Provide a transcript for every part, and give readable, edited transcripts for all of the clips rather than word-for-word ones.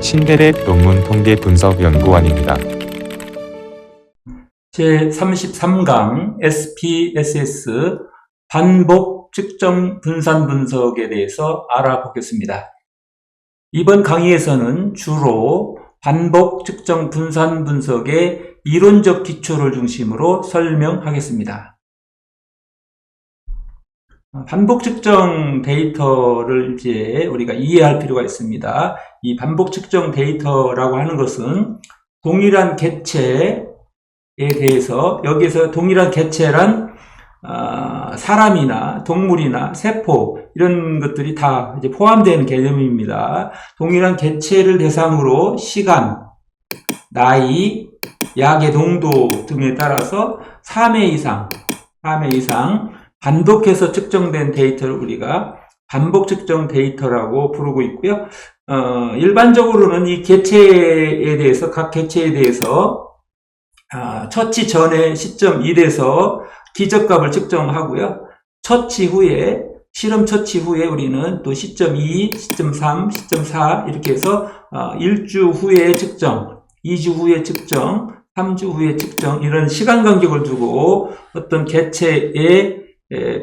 신대랩 논문 통계 분석 연구원입니다. 제33강 SPSS 반복 측정 분산 분석에 대해서 알아보겠습니다. 이번 강의에서는 주로 반복 측정 분산 분석의 이론적 기초를 중심으로 설명하겠습니다. 반복 측정 데이터를 이제 우리가 이해할 필요가 있습니다. 이 반복 측정 데이터라고 하는 것은 동일한 개체에 대해서, 여기서 동일한 개체란 사람이나 동물이나 세포 이런 것들이 다 이제 포함되는 개념입니다. 동일한 개체를 대상으로 시간, 나이, 약의 농도 등에 따라서 3회 이상 반복해서 측정된 데이터를 우리가 반복 측정 데이터라고 부르고 있고요. 일반적으로는 이 개체에 대해서, 각 개체에 대해서 처치 전의 시점 1에서 기적값을 측정하고요. 처치 후에, 실험 처치 후에 우리는 또 시점 2, 시점 3, 시점 4 이렇게 해서 1주 후에 측정, 2주 후에 측정, 3주 후에 측정, 이런 시간 간격을 두고 어떤 개체의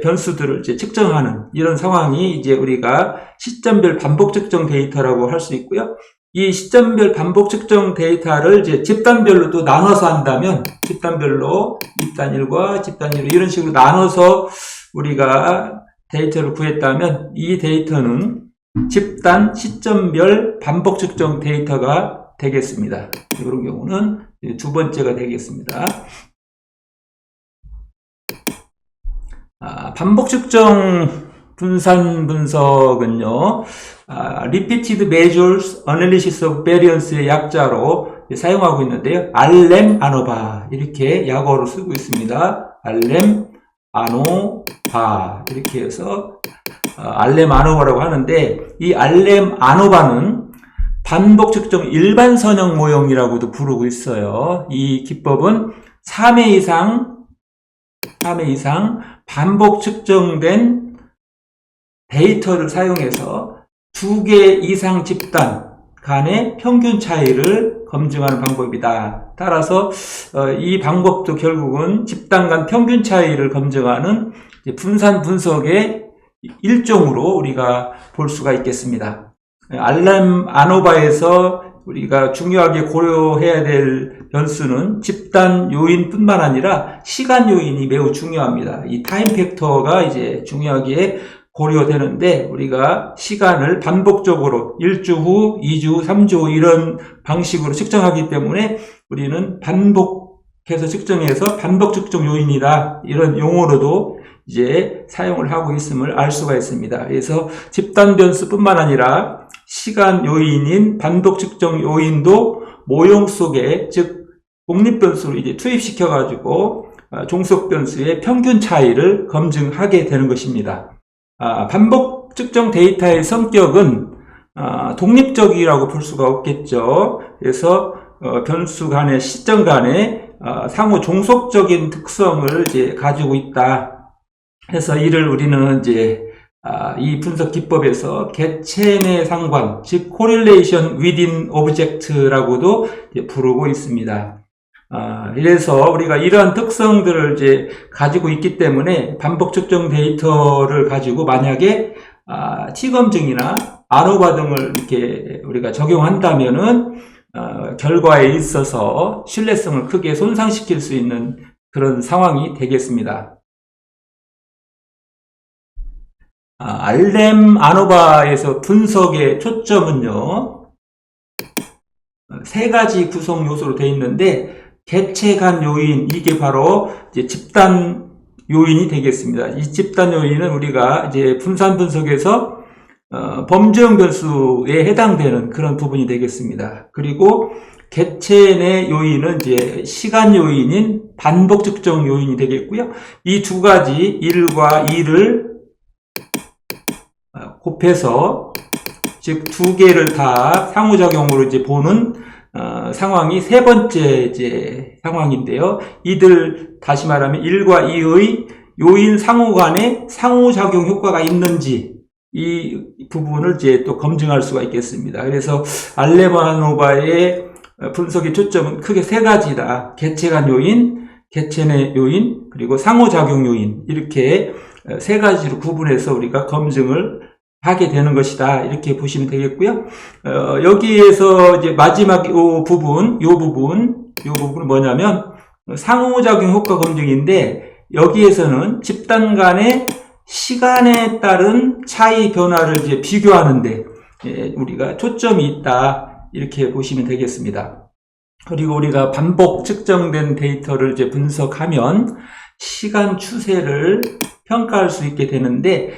변수들을 이제 측정하는 이런 상황이 이제 우리가 시점별 반복 측정 데이터라고 할 수 있고요. 이 시점별 반복 측정 데이터를 이제 집단별로 또 나눠서 한다면, 집단별로 집단 1과 집단 2 이런 식으로 나눠서 우리가 데이터를 구했다면 이 데이터는 집단 시점별 반복 측정 데이터가 되겠습니다. 이런 경우는 두 번째가 되겠습니다. 반복 측정 분산 분석은요, Repeated Measures Analysis of Variance의 약자로 사용하고 있는데요. 알렘 아노바 이렇게 약어로 쓰고 있습니다. 알렘 아노바 이렇게 해서 알렘 아노바라고 하는데, 이 알렘 아노바는 반복 측정 일반 선형 모형이라고도 부르고 있어요. 이 기법은 3회 이상 반복 측정된 데이터를 사용해서 2개 이상 집단 간의 평균 차이를 검증하는 방법이다. 따라서 이 방법도 결국은 집단 간 평균 차이를 검증하는 분산 분석의 일종으로 우리가 볼 수가 있겠습니다. 알렘 아노바에서 우리가 중요하게 고려해야 될 변수는 집단 요인뿐만 아니라 시간 요인이 매우 중요합니다. 이 타임 팩터가 이제 중요하게 고려되는데, 우리가 시간을 반복적으로 1주 후, 2주 후, 3주 후 이런 방식으로 측정하기 때문에 우리는 반복해서 측정해서 반복 측정 요인이다, 이런 용어로도 이제 사용을 하고 있음을 알 수가 있습니다. 그래서 집단 변수뿐만 아니라 시간 요인인 반복 측정 요인도 모형 속에, 즉 독립 변수로 이제 투입시켜 가지고 종속 변수의 평균 차이를 검증하게 되는 것입니다. 반복 측정 데이터의 성격은 독립적이라고 볼 수가 없겠죠. 그래서 변수 간의 시점 간의 상호 종속적인 특성을 이제 가지고 있다. 그래서 이를 우리는 이제 이 분석 기법에서 개체 내 상관, 즉 correlation within object라고도 부르고 있습니다. 그래서 우리가 이러한 특성들을 이제 가지고 있기 때문에 반복 측정 데이터를 가지고 만약에 T 검증이나 아노바 등을 이렇게 우리가 적용한다면은 결과에 있어서 신뢰성을 크게 손상시킬 수 있는 그런 상황이 되겠습니다. 알렘 아노바에서 분석의 초점은요, 세 가지 구성 요소로 되어 있는데, 개체 간 요인, 이게 바로 이제 집단 요인이 되겠습니다. 이 집단 요인은 우리가 이제 분산 분석에서 범죄형 변수에 해당되는 그런 부분이 되겠습니다. 그리고 개체 내 요인은 이제 시간 요인인 반복 측정 요인이 되겠고요. 이 두 가지 1과 2를 곱해서, 즉 두 개를 다 상호작용으로 이제 보는 상황이 세 번째 이제 상황인데요. 이들, 다시 말하면 1과 2의 요인 상호 간에 상호작용 효과가 있는지, 이 부분을 이제 또 검증할 수가 있겠습니다. 그래서 알렘-아노바의 분석의 초점은 크게 세 가지다. 개체간 요인, 개체 내 요인, 그리고 상호작용 요인, 이렇게 세 가지로 구분해서 우리가 검증을 하게 되는 것이다. 이렇게 보시면 되겠고요. 여기에서 이제 마지막 요 부분은 뭐냐면 상호작용 효과 검증인데, 여기에서는 집단 간의 시간에 따른 차이 변화를 이제 비교하는데 우리가 초점이 있다. 이렇게 보시면 되겠습니다. 그리고 우리가 반복 측정된 데이터를 이제 분석하면 시간 추세를 평가할 수 있게 되는데,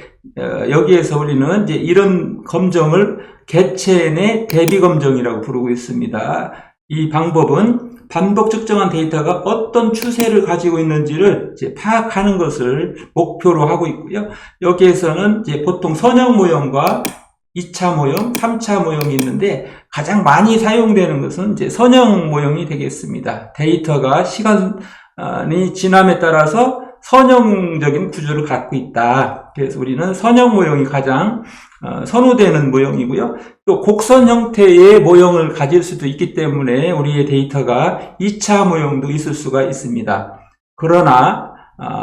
여기에서 우리는 이제 이런 검정을 개체 내 대비 검정이라고 부르고 있습니다. 이 방법은 반복 측정한 데이터가 어떤 추세를 가지고 있는지를 이제 파악하는 것을 목표로 하고 있고요. 여기에서는 이제 보통 선형 모형과 2차 모형, 3차 모형이 있는데, 가장 많이 사용되는 것은 이제 선형 모형이 되겠습니다. 데이터가 시간이 지남에 따라서 선형적인 구조를 갖고 있다. 그래서 우리는 선형 모형이 가장 선호되는 모형이고요. 또 곡선 형태의 모형을 가질 수도 있기 때문에 우리의 데이터가 2차 모형도 있을 수가 있습니다. 그러나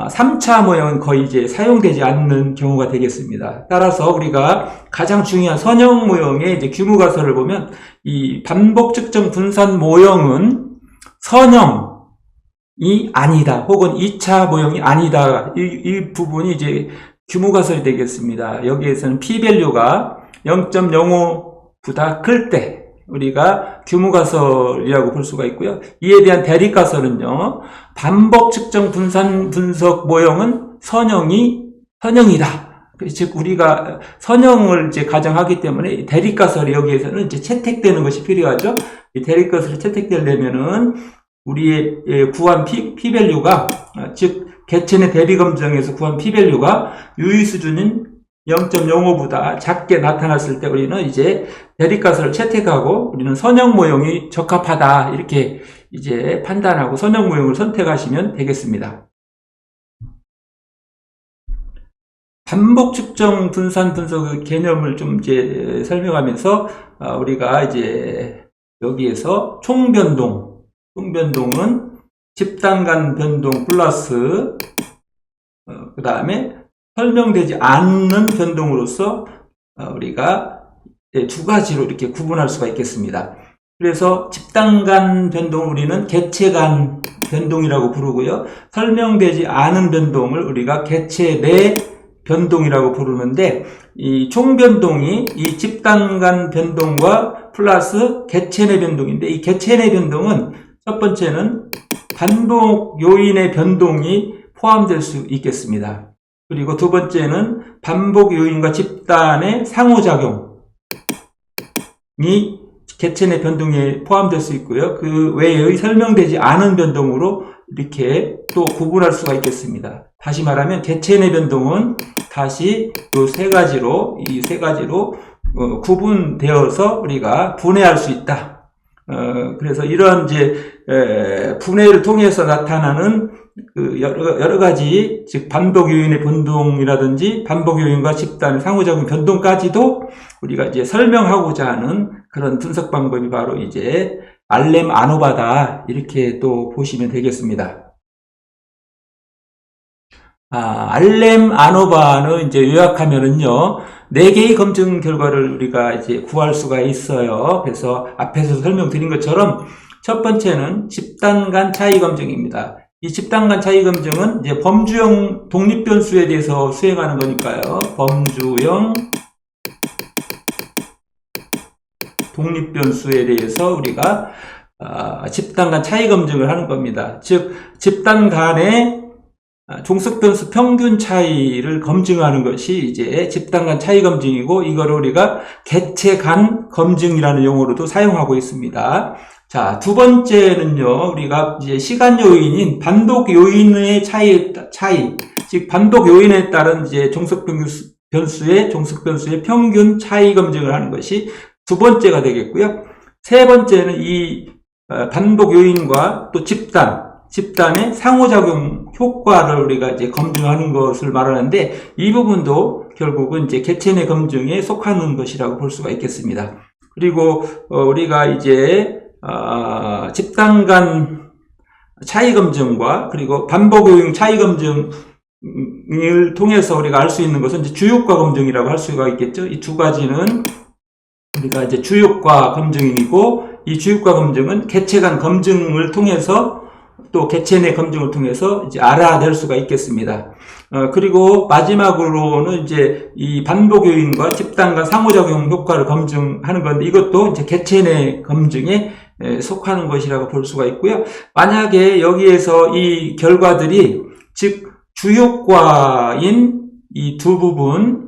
3차 모형은 거의 이제 사용되지 않는 경우가 되겠습니다. 따라서 우리가 가장 중요한 선형 모형의 이제 규모가설을 보면, 이 반복 측정 분산 모형은 선형이 아니다, 혹은 2차 모형이 아니다. 이 부분이 이제 규모가설이 되겠습니다. 여기에서는 p-밸류가 0.05보다 클 때 우리가 규모가설이라고 볼 수가 있고요. 이에 대한 대립가설은요, 반복 측정 분산 분석 모형은 선형이다. 즉 우리가 선형을 이제 가정하기 때문에 대립가설이 여기에서는 이제 채택되는 것이 필요하죠. 이 대립가설이 채택되려면은 우리의 구한 p-밸류가, 즉 개체 내 대비 검정에서 구한 p-밸류가 유의 수준인 0.05보다 작게 나타났을 때 우리는 이제 대립가설을 채택하고 우리는 선형 모형이 적합하다, 이렇게 이제 판단하고 선형 모형을 선택하시면 되겠습니다. 반복 측정 분산 분석의 개념을 좀 이제 설명하면서 우리가 이제 여기에서 총변동은 집단 간 변동 플러스 그 다음에 설명되지 않는 변동으로서 우리가 두 가지로 이렇게 구분할 수가 있겠습니다. 그래서 집단 간 변동을 우리는 개체 간 변동이라고 부르고요. 설명되지 않은 변동을 우리가 개체 내 변동이라고 부르는데, 이 총변동이 이 집단 간 변동과 플러스 개체 내 변동인데, 이 개체 내 변동은 첫 번째는 반복 요인의 변동이 포함될 수 있겠습니다. 그리고 두 번째는 반복 요인과 집단의 상호작용이 개체 내 변동에 포함될 수 있고요. 그 외의 설명되지 않은 변동으로 이렇게 또 구분할 수가 있겠습니다. 다시 말하면 개체 내 변동은 다시 이 세 가지로 구분되어서 우리가 분해할 수 있다. 그래서 이런 이제 분해를 통해서 나타나는 그 여러 가지, 즉 반복 요인의 변동이라든지 반복 요인과 집단의 상호작용 변동까지도 우리가 이제 설명하고자 하는 그런 분석 방법이 바로 이제 알렘-아노바다, 이렇게 또 보시면 되겠습니다. 알렘-아노바는 이제 요약하면은요, 4개의 검증 결과를 우리가 이제 구할 수가 있어요. 그래서 앞에서 설명드린 것처럼 첫 번째는 집단 간 차이 검증입니다. 이 집단 간 차이 검증은 이제 범주형 독립변수에 대해서 수행하는 거니까요. 범주형 독립변수에 대해서 우리가 집단 간 차이 검증을 하는 겁니다. 즉 집단 간의 종속변수 평균 차이를 검증하는 것이 이제 집단 간 차이 검증이고, 이거를 우리가 개체 간 검증이라는 용어로도 사용하고 있습니다. 자, 두 번째는요, 우리가 이제 시간 요인인 반복 요인의 차이, 즉 반복 요인에 따른 이제 종속변수의 평균 차이 검증을 하는 것이 두 번째가 되겠고요. 세 번째는 이 반복 요인과 또 집단의 상호작용 효과를 우리가 이제 검증하는 것을 말하는데, 이 부분도 결국은 이제 개체 내 검증에 속하는 것이라고 볼 수가 있겠습니다. 그리고 우리가 이제 집단 간 차이 검증과 그리고 반복 요인 차이 검증을 통해서 우리가 알 수 있는 것은 이제 주요과 검증이라고 할 수가 있겠죠. 이 두 가지는 우리가 이제 주요과 검증이고, 이 주요과 검증은 개체 간 검증을 통해서 또 개체 내 검증을 통해서 이제 알아낼 수가 있겠습니다. 그리고 마지막으로는 이제 이 반복 요인과 집단 간 상호작용 효과를 검증하는 건데, 이것도 이제 개체 내 검증에 속하는 것이라고 볼 수가 있고요. 만약에 여기에서 이 결과들이 즉 주효과인 이 두 부분,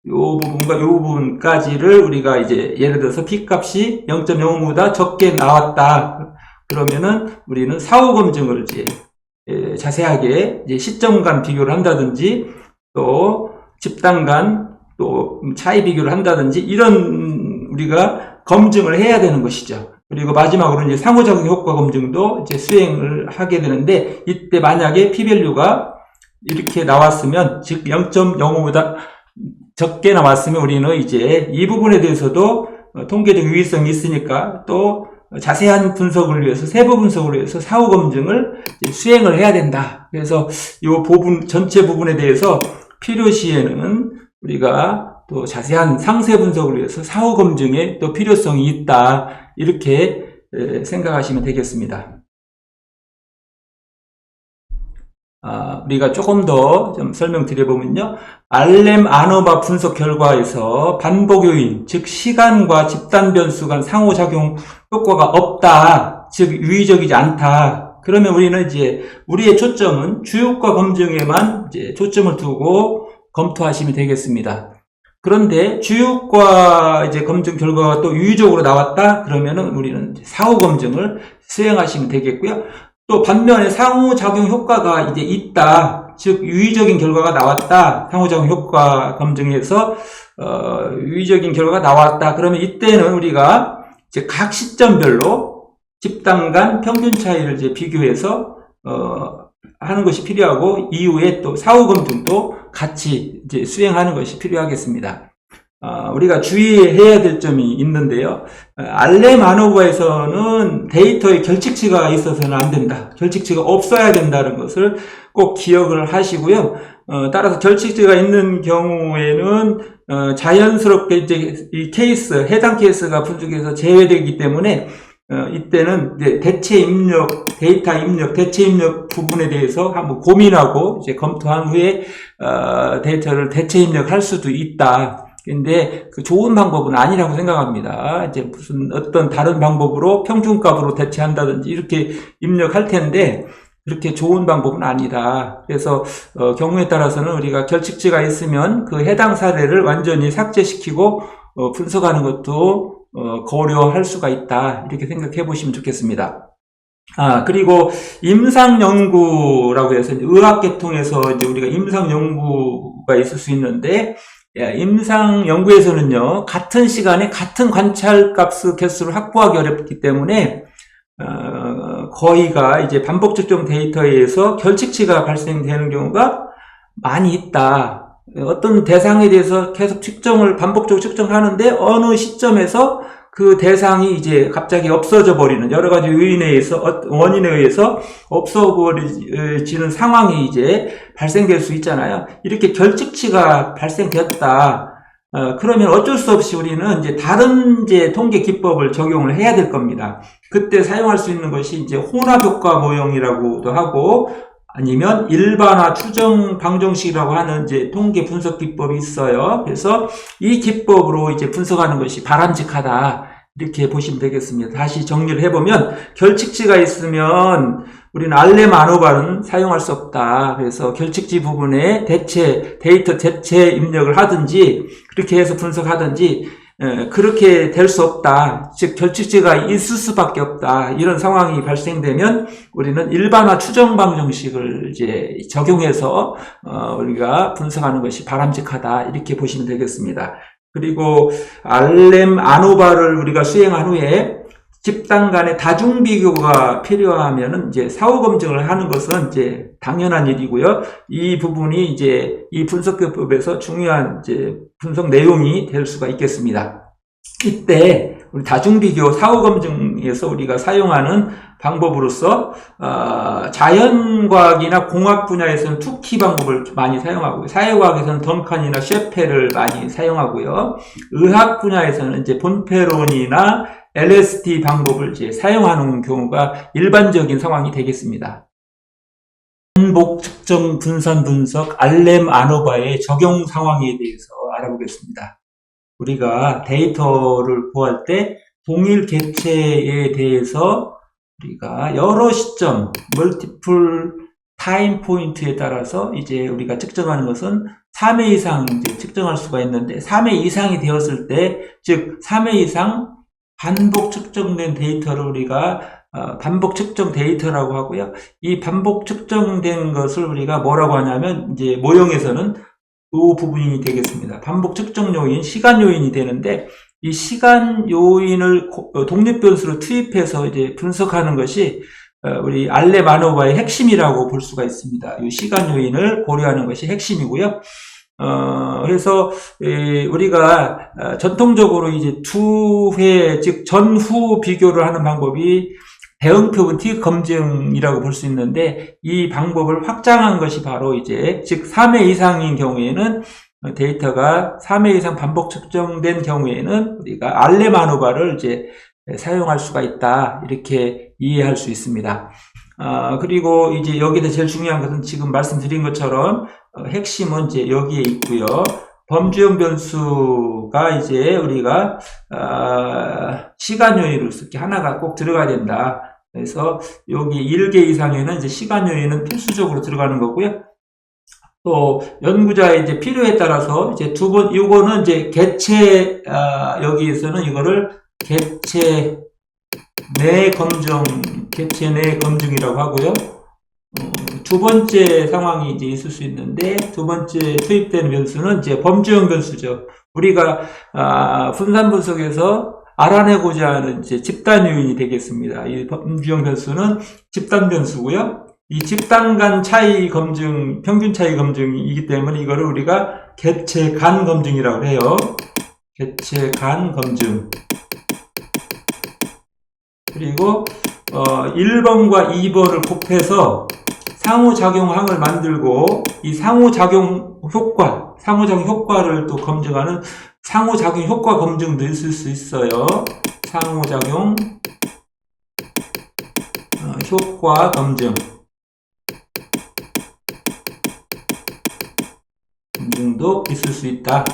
요 부분과 요 부분까지를 우리가 이제 예를 들어서 P값이 0.05보다 적게 나왔다. 그러면은 우리는 사후 검증을 이제 자세하게 이제 시점 간 비교를 한다든지, 또 집단 간 또 차이 비교를 한다든지, 이런 우리가 검증을 해야 되는 것이죠. 그리고 마지막으로 이제 상호작용 효과 검증도 이제 수행을 하게 되는데, 이때 만약에 P밸류가 이렇게 나왔으면, 즉 0.05보다 적게 나왔으면 우리는 이제 이 부분에 대해서도 통계적 유의성이 있으니까 또 자세한 분석을 위해서, 세부 분석을 위해서 사후 검증을 수행을 해야 된다. 그래서 이 부분, 전체 부분에 대해서 필요시에는 우리가 또 자세한 상세 분석을 위해서 사후 검증에 또 필요성이 있다. 이렇게 생각하시면 되겠습니다. 우리가 조금 더 좀 설명드려보면요. 알렘 아노바 분석 결과에서 반복 요인, 즉 시간과 집단 변수 간 상호작용 효과가 없다, 즉 유의적이지 않다. 그러면 우리는 이제 우리의 초점은 주요과 검증에만 이제 초점을 두고 검토하시면 되겠습니다. 그런데 주요과 이제 검증 결과가 또 유의적으로 나왔다. 그러면은 우리는 사후 검증을 수행하시면 되겠고요. 또 반면에 상호작용 효과가 이제 있다, 즉 유의적인 결과가 나왔다, 상호작용 효과 검증에서 유의적인 결과가 나왔다. 그러면 이때는 우리가 이제 각 시점별로 집단 간 평균 차이를 이제 비교해서 하는 것이 필요하고, 이후에 또 사후 검증도 같이 이제 수행하는 것이 필요하겠습니다. 우리가 주의해야 될 점이 있는데요. 알렘 아노바에서는 데이터에 결칙치가 있어서는 안 된다. 결칙치가 없어야 된다는 것을 꼭 기억을 하시고요. 따라서 결칙치가 있는 경우에는 자연스럽게 이제 이 케이스, 해당 케이스가 분석에서 제외되기 때문에 이때는 이제 대체 입력, 데이터 입력, 대체 입력 부분에 대해서 한번 고민하고 이제 검토한 후에 데이터를 대체 입력할 수도 있다. 근데 그 좋은 방법은 아니라고 생각합니다. 이제 무슨 어떤 다른 방법으로 평균값으로 대체한다든지 이렇게 입력할 텐데, 그렇게 좋은 방법은 아니다. 그래서 경우에 따라서는 우리가 결칙치가 있으면 그 해당 사례를 완전히 삭제시키고 분석하는 것도 고려할 수가 있다. 이렇게 생각해 보시면 좋겠습니다. 그리고 임상연구라고 해서 이제 의학계통에서 이제 우리가 임상연구가 있을 수 있는데, 임상 연구에서는요, 같은 시간에 같은 관찰값 개수를 확보하기 어렵기 때문에, 거의가 이제 반복 측정 데이터에 의해서 결칙치가 발생되는 경우가 많이 있다. 어떤 대상에 대해서 계속 반복적으로 측정하는데, 어느 시점에서 그 대상이 이제 갑자기 없어져 버리는, 여러 가지 요인에 의해서, 원인에 의해서 없어버리는 상황이 이제 발생될 수 있잖아요. 이렇게 결칙치가 발생되었다. 그러면 어쩔 수 없이 우리는 이제 다른 이제 통계 기법을 적용을 해야 될 겁니다. 그때 사용할 수 있는 것이 이제 혼합효과 모형이라고도 하고, 아니면 일반화 추정 방정식이라고 하는 이제 통계 분석 기법이 있어요. 그래서 이 기법으로 이제 분석하는 것이 바람직하다. 이렇게 보시면 되겠습니다. 다시 정리를 해보면, 결칙치가 있으면 우리는 알렘 아노바는 사용할 수 없다. 그래서 결칙치 부분에 데이터 대체 입력을 하든지, 그렇게 해서 분석하든지, 그렇게 될 수 없다. 즉, 결칙치가 있을 수밖에 없다. 이런 상황이 발생되면 우리는 일반화 추정 방정식을 이제 적용해서 우리가 분석하는 것이 바람직하다. 이렇게 보시면 되겠습니다. 그리고 알렘 아노바를 우리가 수행한 후에 집단 간의 다중 비교가 필요하면은 이제 사후 검증을 하는 것은 이제 당연한 일이고요. 이 부분이 이제 이 분석기법에서 중요한 이제 분석 내용이 될 수가 있겠습니다. 이때 우리 다중 비교 사후 검증에서 우리가 사용하는 방법으로서 자연과학이나 공학 분야에서는 투키 방법을 많이 사용하고요. 사회과학에서는 던칸이나 셰페를 많이 사용하고요. 의학 분야에서는 이제 본페론이나 LST 방법을 이제 사용하는 경우가 일반적인 상황이 되겠습니다. 반복 측정 분산 분석 알렘 아노바의 적용 상황에 대해서 알아보겠습니다. 우리가 데이터를 구할 때 동일 객체에 대해서 우리가 여러 시점, 멀티플 타임 포인트에 따라서 이제 우리가 측정하는 것은 3회 이상 이제 측정할 수가 있는데 3회 이상이 되었을 때, 즉 3회 이상 반복 측정된 데이터를 우리가 반복 측정 데이터라고 하고요. 이 반복 측정된 것을 우리가 뭐라고 하냐면 이제 모형에서는 이 부분이 되겠습니다. 반복 측정 요인, 시간 요인이 되는데 이 시간 요인을 독립 변수로 투입해서 이제 분석하는 것이 우리 알렘 아노바의 핵심이라고 볼 수가 있습니다. 이 시간 요인을 고려하는 것이 핵심이고요. 그래서 우리가 전통적으로 이제 두 회, 즉 전후 비교를 하는 방법이 대응표 T 검증이라고 볼 수 있는데, 이 방법을 확장한 것이 바로 이제 즉 3회 이상인 경우에는 데이터가 3회 이상 반복 측정된 경우에는 우리가 알렘 아노바를 이제 사용할 수가 있다, 이렇게 이해할 수 있습니다. 그리고 이제 여기서 제일 중요한 것은 지금 말씀드린 것처럼 핵심은 이제 여기에 있고요. 범주형 변수가 이제 우리가 시간 요인으로서 이렇게 하나가 꼭 들어가야 된다. 그래서 여기 1개 이상에는 이제 시간 요인은 필수적으로 들어가는 거고요. 또 연구자의 이제 필요에 따라서 이제 요거는 이제 객체, 여기에서는 이거를 객체 내 검증이라고 하고요. 두 번째 상황이 이제 있을 수 있는데, 두 번째 투입되는 변수는 이제 범주형 변수죠. 우리가 분산 분석에서 알아내고자 하는 이제 집단 요인이 되겠습니다. 이 범주형 변수는 집단 변수고요. 이 집단 간 차이 검증, 평균 차이 검증이기 때문에 이거를 우리가 객체 간 검증이라고 해요. 객체 간 검증. 그리고 1번과 2번을 곱해서 상호작용항을 만들고 이 상호작용 효과를 또 검증하는 상호작용 효과 검증도 있을 수 있어요. 상호작용 효과 검증도 있을 수 있다,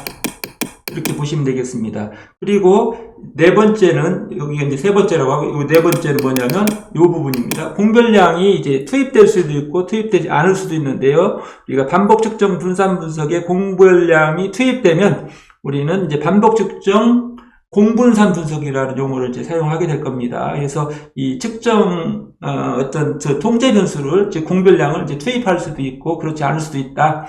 이렇게 보시면 되겠습니다. 그리고 네 번째는, 여기가 이제 세 번째라고 하고, 이 네 번째는 뭐냐면 이 부분입니다. 공별량이 이제 투입될 수도 있고 투입되지 않을 수도 있는데요. 우리가 반복 측정 분산 분석에 공별량이 투입되면 우리는 이제 반복 측정 공분산 분석이라는 용어를 이제 사용하게 될 겁니다. 그래서 이 측정 어떤 통제 변수를, 즉 공별량을 이제 투입할 수도 있고 그렇지 않을 수도 있다.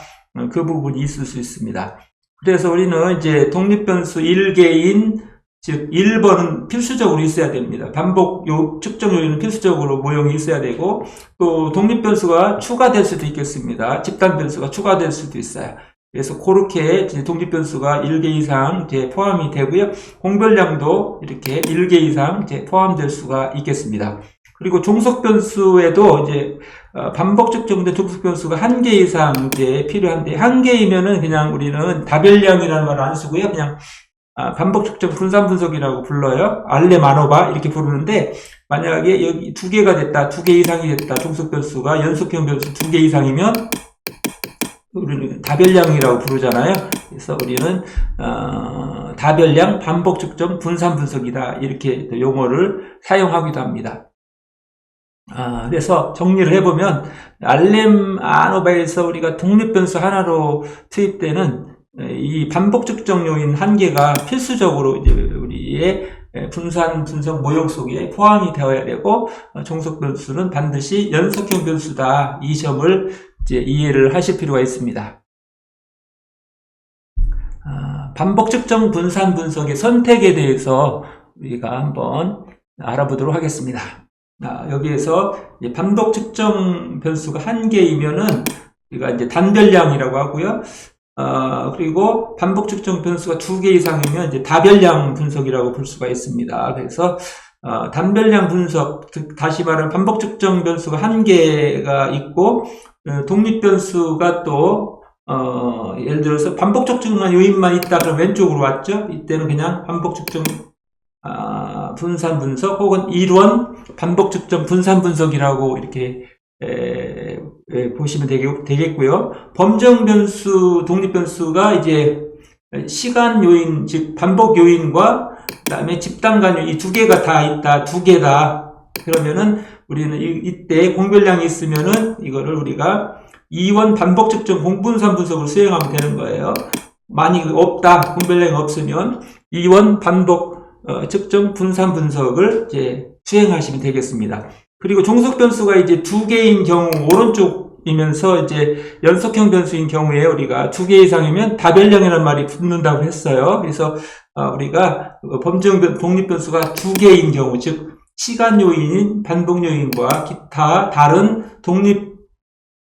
그 부분이 있을 수 있습니다. 그래서 우리는 이제 독립변수 1개인, 즉 1번은 필수적으로 있어야 됩니다. 반복 측정 요인은 필수적으로 모형이 있어야 되고, 또 독립변수가 추가될 수도 있겠습니다. 집단변수가 추가될 수도 있어요. 그래서 그렇게 독립변수가 1개 이상 이제 포함이 되고요. 공별량도 이렇게 1개 이상 이제 포함될 수가 있겠습니다. 그리고 종속변수에도 이제 반복 측정된 종속변수가 1개 이상 이제 필요한데, 1개이면은 그냥 우리는 다별량이라는 말을 안 쓰고요. 그냥 반복 측정 분산 분석이라고 불러요. 알렘 아노바 이렇게 부르는데, 만약에 여기 2개가 됐다, 2개 이상이 됐다, 종속변수가 연속형 변수 2개 이상이면 우리는 다별량이라고 부르잖아요. 그래서 우리는 다별량 반복 측정 분산 분석이다, 이렇게 용어를 사용하기도 합니다. 그래서 정리를 해보면 알렘 아노바에서 우리가 독립변수 하나로 투입되는 이 반복 측정 요인 1개가 필수적으로 이제 우리의 분산 분석 모형 속에 포함이 되어야 되고, 종속 변수는 반드시 연속형 변수다, 이 점을 이제 이해를 하실 필요가 있습니다. 반복 측정 분산 분석의 선택에 대해서 우리가 한번 알아보도록 하겠습니다. 여기에서 반복 측정 변수가 1개이면은 우리가 이제 단별량이라고 하고요. 그리고 반복 측정 변수가 2개 이상이면 이제 다별량 분석이라고 볼 수가 있습니다. 그래서 단별량 분석, 즉 다시 말하면 반복 측정 변수가 1개가 있고 독립 변수가 또 예를 들어서 반복 측정만 요인만 있다 그러면 왼쪽으로 왔죠. 이때는 그냥 반복 측정 분산 분석 혹은 일원 반복 측정 분산 분석이라고 이렇게 보시면 되겠고요. 범정 변수, 독립 변수가 이제 시간 요인, 즉 반복 요인과 그다음에 집단 간 요인 이 2개가 다 있다. 2개다. 그러면은 우리는 이때 공별량이 있으면은 이거를 우리가 이원 반복 측정 공분산 분석을 수행하면 되는 거예요. 만약 없다. 공별량이 없으면 이원 반복 측정 분산 분석을 이제 수행하시면 되겠습니다. 그리고 종속 변수가 이제 2개인 경우 오른쪽이면서 이제 연속형 변수인 경우에 우리가 2개 이상이면 다별량이라는 말이 붙는다고 했어요. 그래서 우리가 범정 독립 변수가 2개인 경우, 즉 시간 요인인 반복 요인과 기타 다른 독립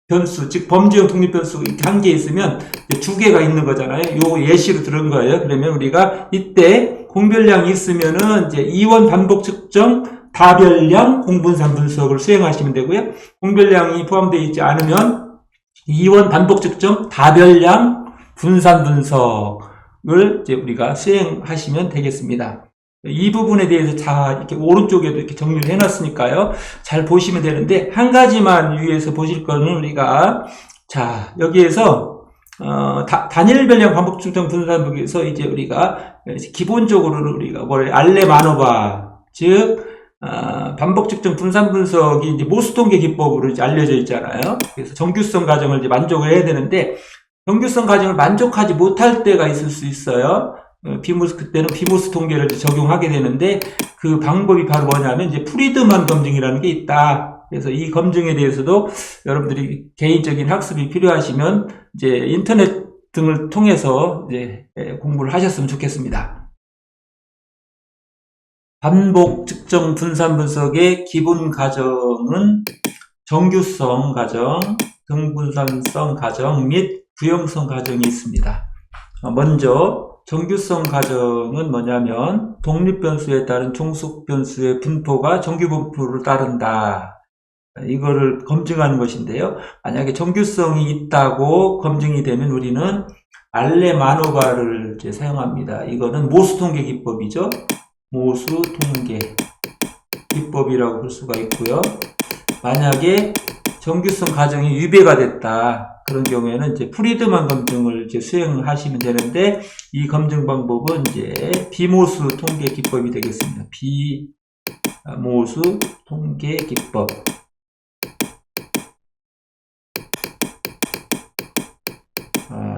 변수, 즉 범죄형 독립 변수 이렇게 1개 있으면 2개가 있는 거잖아요. 요 예시로 들은 거예요. 그러면 우리가 이때 공별량이 있으면은 이제 이원 반복 측정 다별량 공분산 분석을 수행하시면 되고요. 공별량이 포함되어 있지 않으면 이원 반복 측정 다별량 분산 분석을 이제 우리가 수행하시면 되겠습니다. 이 부분에 대해서 다 이렇게 오른쪽에도 이렇게 정리를 해놨으니까요. 잘 보시면 되는데, 한 가지만 유의해서 보실 거는 우리가, 자, 여기에서, 단일별량 반복 측정 분산법에서 이제 우리가, 기본적으로는 우리가 알레 마노바, 즉, 반복 측정 분산 분석이 이제 모수 통계 기법으로 이제 알려져 있잖아요. 그래서 정규성 과정을 이제 만족을 해야 되는데, 정규성 과정을 만족하지 못할 때가 있을 수 있어요. 그때는 비모스 통계를 적용하게 되는데, 그 방법이 바로 뭐냐면, 이제 프리드만 검증이라는 게 있다. 그래서 이 검증에 대해서도 여러분들이 개인적인 학습이 필요하시면, 이제 인터넷 등을 통해서 이제 공부를 하셨으면 좋겠습니다. 반복 측정 분산 분석의 기본 과정은 정규성 과정, 등분산성 과정 및 구형성 과정이 있습니다. 먼저 정규성 과정은 뭐냐면 독립 변수에 따른 종속 변수의 분포가 정규 분포를 따른다. 이거를 검증하는 것인데요. 만약에 정규성이 있다고 검증이 되면 우리는 알레 마노바를 이제 사용합니다. 이거는 모수 통계 기법이죠. 모수 통계 기법이라고 볼 수가 있고요. 만약에 정규성 과정이 위배가 됐다. 그런 경우에는 이제 프리드만 검증을 이제 수행하시면 되는데, 이 검증 방법은 이제 비모수 통계 기법이 되겠습니다. 비모수 통계 기법.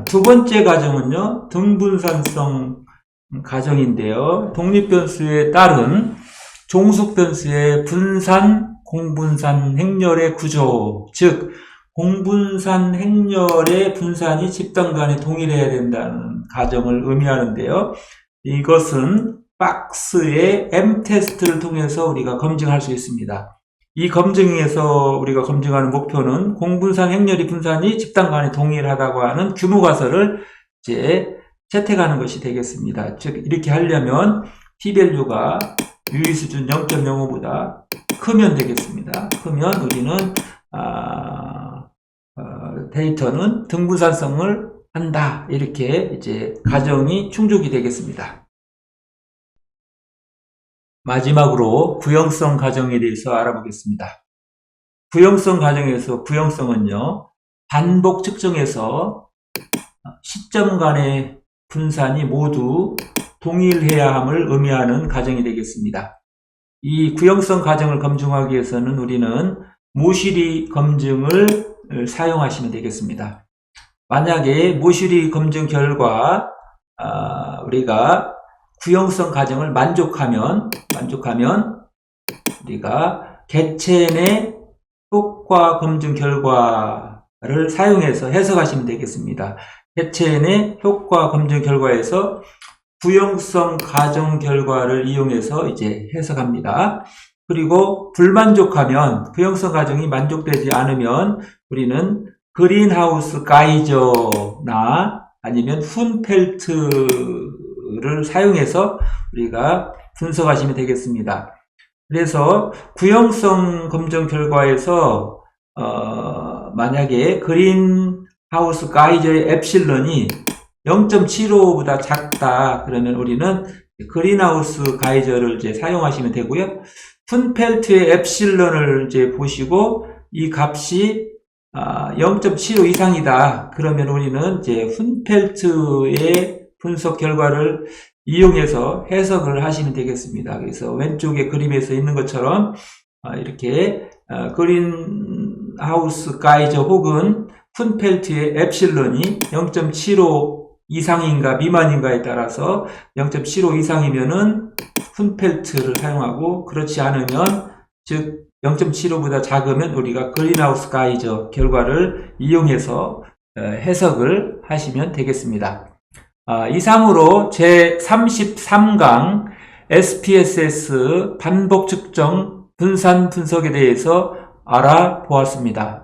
두 번째 과정은요, 등분산성 과정인데요. 독립 변수에 따른 종속 변수의 분산, 공분산 행렬의 구조, 즉 공분산 행렬의 분산이 집단 간에 동일해야 된다는 가정을 의미하는데요. 이것은 박스의 M-테스트를 통해서 우리가 검증할 수 있습니다. 이 검증에서 우리가 검증하는 목표는 공분산 행렬의 분산이 집단 간에 동일하다고 하는 규모 가설을 이제 채택하는 것이 되겠습니다. 즉 이렇게 하려면 p-밸류가 유의수준 0.05보다 크면 되겠습니다. 크면 우리는 데이터는 등분산성을 한다. 이렇게 이제 가정이 충족이 되겠습니다. 마지막으로 구형성 가정에 대해서 알아보겠습니다. 구형성 가정에서 구형성은요, 반복 측정에서 시점 간의 분산이 모두 동일해야 함을 의미하는 가정이 되겠습니다. 이 구형성 가정을 검증하기 위해서는 우리는 모시리 검증을 사용하시면 되겠습니다. 만약에 모시리 검증 결과 우리가 구형성 가정을 만족하면 우리가 개첸의 효과 검증 결과를 사용해서 해석하시면 되겠습니다. 개첸의 효과 검증 결과에서 구형성 가정 결과를 이용해서 이제 해석합니다. 그리고 불만족하면 구형성 가정이 만족되지 않으면 우리는 그린하우스 가이저나 아니면 훈펠트를 사용해서 우리가 분석하시면 되겠습니다. 그래서 구형성 검정 결과에서 만약에 그린하우스 가이저의 엡실런이 0.75보다 작다 그러면 우리는 그린하우스 가이저를 이제 사용하시면 되고요. 훈펠트의 엡실런을 이제 보시고 이 값이 0.75 이상이다 그러면 우리는 이제 훈펠트의 분석 결과를 이용해서 해석을 하시면 되겠습니다. 그래서 왼쪽에 그림에서 있는 것처럼 이렇게 그린하우스 가이저 혹은 훈펠트의 엡실런이 0.75 이상인가 미만인가에 따라서 0.75 이상이면은 훈펠트를 사용하고 그렇지 않으면 즉 0.75보다 작으면 우리가 그린하우스 가이저 결과를 이용해서 해석을 하시면 되겠습니다. 이상으로 제33강 SPSS 반복 측정 분산 분석에 대해서 알아보았습니다.